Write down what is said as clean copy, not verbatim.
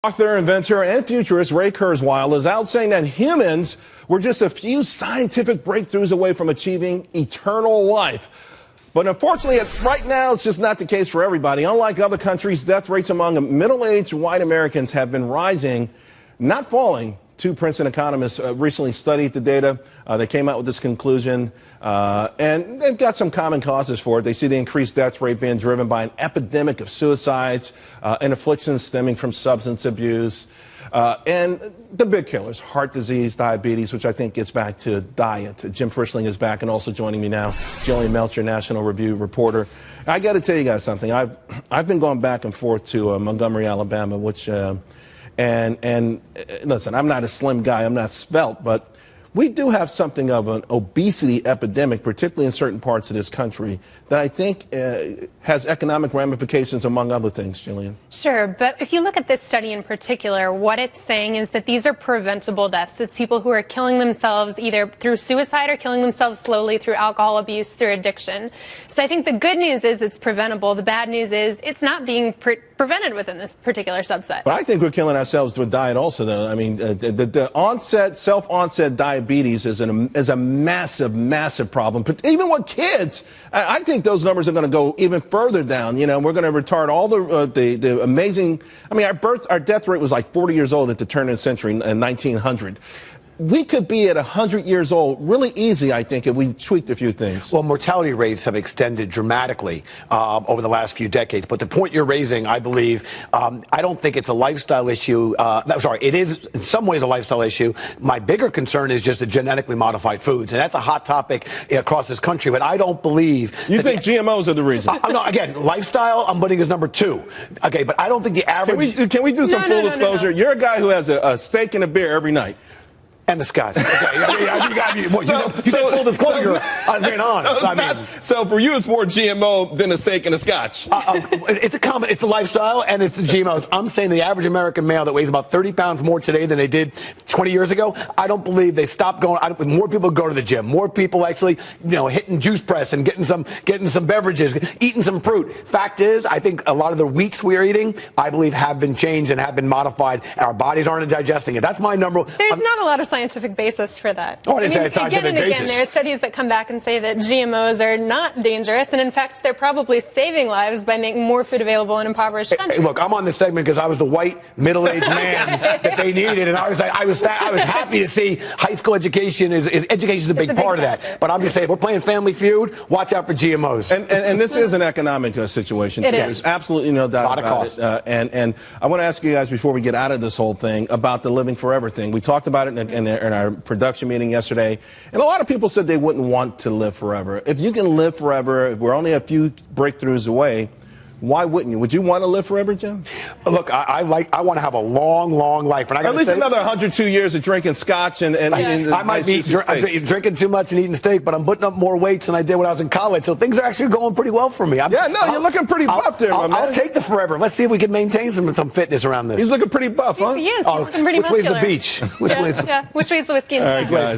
Author, inventor, and futurist Ray Kurzweil is out saying that humans were just a few scientific breakthroughs away from achieving eternal life. But unfortunately, right now, it's just not the case for everybody. Unlike other countries, death rates among middle-aged white Americans have been rising, not falling. Two Princeton economists recently studied the data. They came out with this conclusion, and they've got some common causes for it. They see the increased death rate being driven by an epidemic of suicides and afflictions stemming from substance abuse, and the big killers, heart disease, diabetes, which I think gets back to diet. Jim Frischling is back and also joining me now, Jillian, Melchior, National Review reporter. I got to tell you guys something. I've been going back and forth to Montgomery, Alabama, which... And listen, I'm not a slim guy, I'm not svelte, but we do have something of an obesity epidemic, particularly in certain parts of this country, that I think has economic ramifications, among other things, Jillian. Sure, but if you look at this study in particular, what it's saying is that these are preventable deaths. It's people who are killing themselves either through suicide or killing themselves slowly through alcohol abuse, through addiction. So I think the good news is it's preventable. The bad news is it's not being prevented within this particular subset. But I think we're killing ourselves through diet also, though. I mean, the self-onset diabetes is a massive, massive problem. But even with kids, I think those numbers are going to go even further down. You know, we're going to retard all the amazing. I mean, our death rate was like 40 years old at the turn of the century in 1900. We could be at 100 years old really easy, I think, if we tweaked a few things. Well, mortality rates have extended dramatically over the last few decades. But the point you're raising, I believe, I don't think it's a lifestyle issue. It is in some ways a lifestyle issue. My bigger concern is just the genetically modified foods. And that's a hot topic across this country. But I don't believe... You think GMOs are the reason? No, again, lifestyle, I'm putting as number 2. Okay, but I don't think the average... Can we do some full disclosure? You're a guy who has a steak and a beer every night. And the scotch. Okay, you said full disclosure. I'm being honest. So for you, it's more GMO than a steak and a scotch. It's a lifestyle, and it's the GMOs. I'm saying the average American male that weighs about 30 pounds more today than they did 20 years ago. I don't believe they stopped going. More people go to the gym. More people actually, hitting juice press and getting some beverages, eating some fruit. Fact is, I think a lot of the wheats we're eating, I believe, have been changed and have been modified, and our bodies aren't digesting it. That's my number. There's not a lot of scientific basis for that. Oh, I didn't say it's scientific again and again, basis. there are studies that come back and say that GMOs are not dangerous, and in fact, they're probably saving lives by making more food available in impoverished countries. Hey, look, I'm on this segment because I was the white middle-aged man that they needed, and I was happy to see high school education is a big part of that. But I'm just saying, if we're playing Family Feud, watch out for GMOs. And this is an economic situation. It is. There's absolutely no doubt about it. And I want to ask you guys before we get out of this whole thing about the living forever thing. We talked about it in our production meeting yesterday, and a lot of people said they wouldn't want to live forever. If you can live forever, if we're only a few breakthroughs away, why wouldn't you? Would you want to live forever, Jim? Look, I want to have a long, long life. And I at least another 102 years of drinking scotch and I might be drinking too much and eating steak, but I'm putting up more weights than I did when I was in college. So things are actually going pretty well for me. You're looking pretty buff there, my man. I'll take the forever. Let's see if we can maintain some fitness around this. He's looking pretty buff, huh? He is. He's looking pretty muscular. Which way's the beach? Which way's the whiskey? All right, guys.